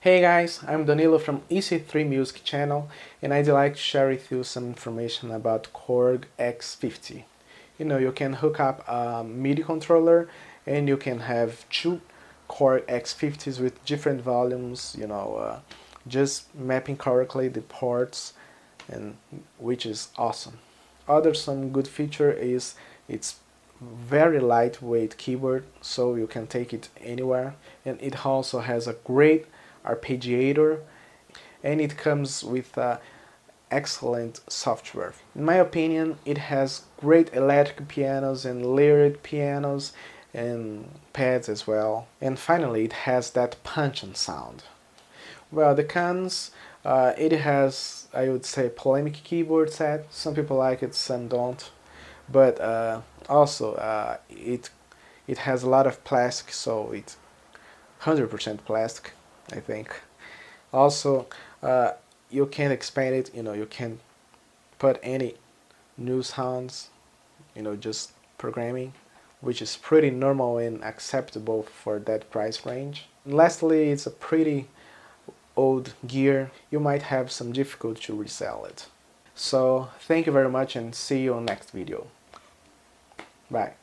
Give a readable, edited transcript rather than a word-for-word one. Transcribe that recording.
Hey guys, I'm Danilo from EC3 Music channel, and I'd like to share with you some information about Korg X50. You can hook up a MIDI controller and you can have two Korg X50s with different volumes, just mapping correctly the ports, and which is awesome. Some good feature is it's very lightweight keyboard, so you can take it anywhere, and it also has a great arpeggiator, and it comes with excellent software. In my opinion, it has great electric pianos and layered pianos and pads as well. And finally, it has that punch-on sound. Well, the cons, it has, I would say, polemic keyboard set. Some people like it, some don't. But also, it has a lot of plastic, so it's 100% plastic, I think. Also, you can expand it. You can put any new sounds. Just programming, which is pretty normal and acceptable for that price range. And lastly, it's a pretty old gear. You might have some difficulty to resell it. So thank you very much and see you on next video. Bye.